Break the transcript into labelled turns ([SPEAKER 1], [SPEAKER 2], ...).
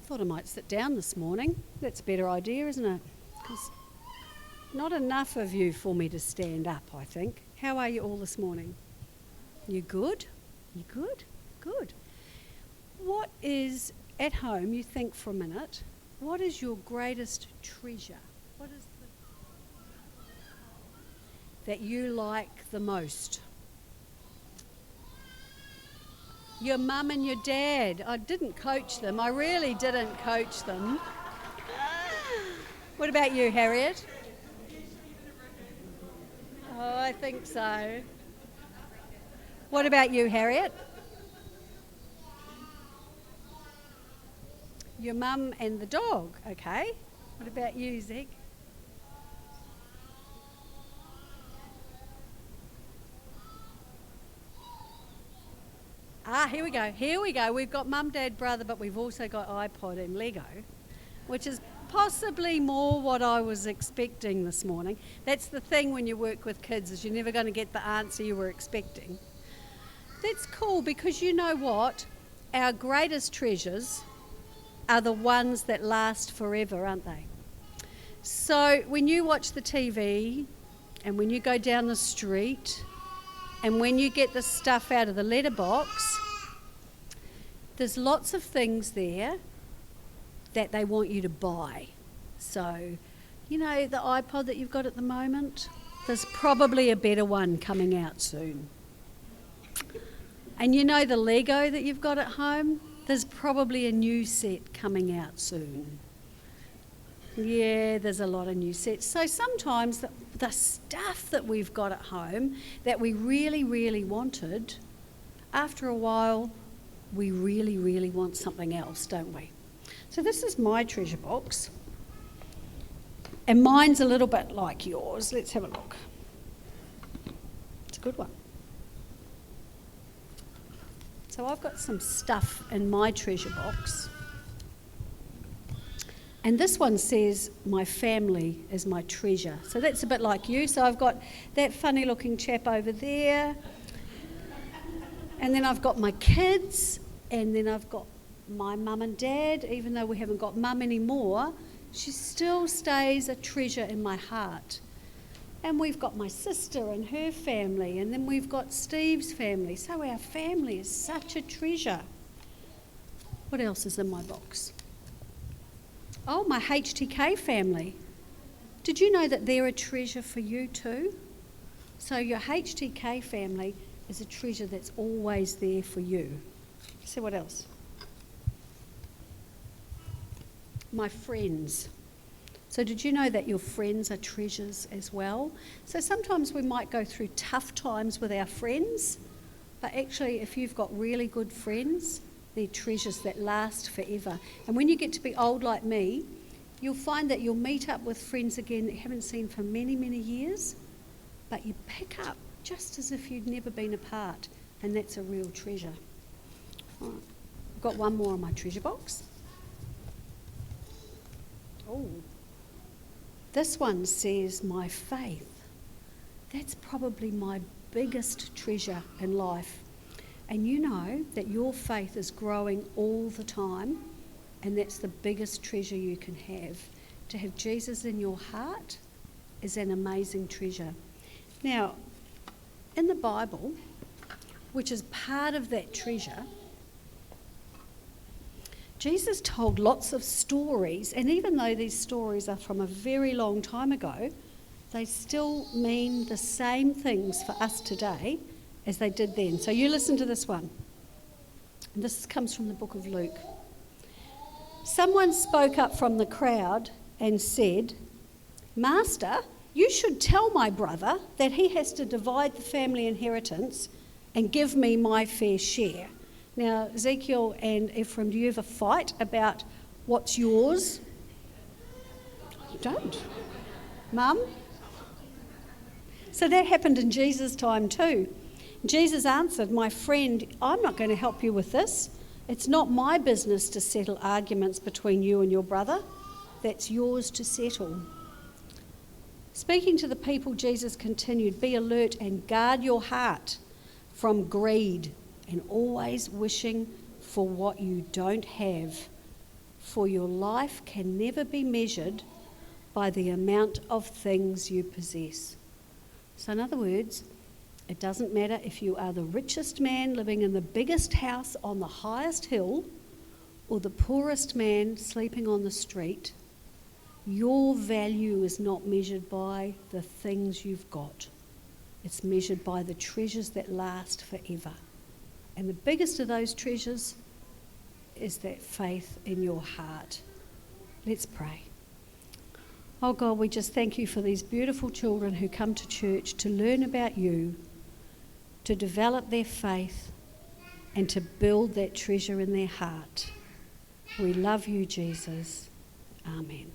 [SPEAKER 1] Thought I might sit down this morning. That's a better idea, isn't it? Because not enough of you for me to stand up, I think. How are you all this morning? You good? You good? Good. What is, at home, you think for a minute, what is your greatest treasure? What is that you like the most? Your mum and your dad. I didn't coach them. I really didn't coach them. What about you, Harriet? Oh, I think so. What about you, Harriet? Your mum and the dog. Okay. What about you, Zeke? Here we go. Here we go. We've got mum, dad, brother, but we've also got iPod and Lego, which is possibly more what I was expecting this morning. That's the thing when you work with kids, is you're never going to get the answer you were expecting. That's cool, because you know what? Our greatest treasures are the ones that last forever, aren't they? So when you watch the TV and when you go down the street and when you get the stuff out of the letterbox, there's lots of things there that they want you to buy. So, you know, the iPod that you've got at the moment, there's probably a better one coming out soon. And you know the Lego that you've got at home, there's probably a new set coming out soon. Yeah, there's a lot of new sets. So sometimes the stuff that we've got at home that we really, really wanted, after a while, we really, really want something else, don't we? So this is my treasure box. And mine's a little bit like yours. Let's have a look. It's a good one. So I've got some stuff in my treasure box. And this one says, my family is my treasure. So that's a bit like you. So I've got that funny looking chap over there. And then I've got my kids. And then I've got my mum and dad. Even though we haven't got mum anymore, she still stays a treasure in my heart. And we've got my sister and her family. And then we've got Steve's family. So our family is such a treasure. What else is in my box? Oh, my HTK family. Did you know that they're a treasure for you too? So your HTK family is a treasure that's always there for you. See what else? My friends. So did you know that your friends are treasures as well? So sometimes we might go through tough times with our friends, but actually if you've got really good friends, they're treasures that last forever. And when you get to be old like me, you'll find that you'll meet up with friends again that you haven't seen for many, many years, but you pick up just as if you'd never been apart, and that's a real treasure. All right. I've got one more in my treasure box. Oh, this one says my faith. That's probably my biggest treasure in life. And you know that your faith is growing all the time, and that's the biggest treasure you can have. To have Jesus in your heart is an amazing treasure. Now, in the Bible, which is part of that treasure, Jesus told lots of stories, and even though these stories are from a very long time ago, they still mean the same things for us today as they did then. So you listen to this one. And this comes from the book of Luke. Someone spoke up from the crowd and said, "Master, you should tell my brother that he has to divide the family inheritance and give me my fair share." Now, Ezekiel and Ephraim, do you ever fight about what's yours? You don't. Mum? So that happened in Jesus' time too. Jesus answered, "My friend, I'm not going to help you with this. It's not my business to settle arguments between you and your brother. That's yours to settle." Speaking to the people, Jesus continued, "Be alert and guard your heart from greed and always wishing for what you don't have, for your life can never be measured by the amount of things you possess. So in other words, it doesn't matter if you are the richest man living in the biggest house on the highest hill or the poorest man sleeping on the street. Your value is not measured by the things you've got. It's measured by the treasures that last forever. And the biggest of those treasures is that faith in your heart. Let's pray. Oh God, we just thank you for these beautiful children who come to church to learn about you, to develop their faith, and to build that treasure in their heart. We love you, Jesus. Amen.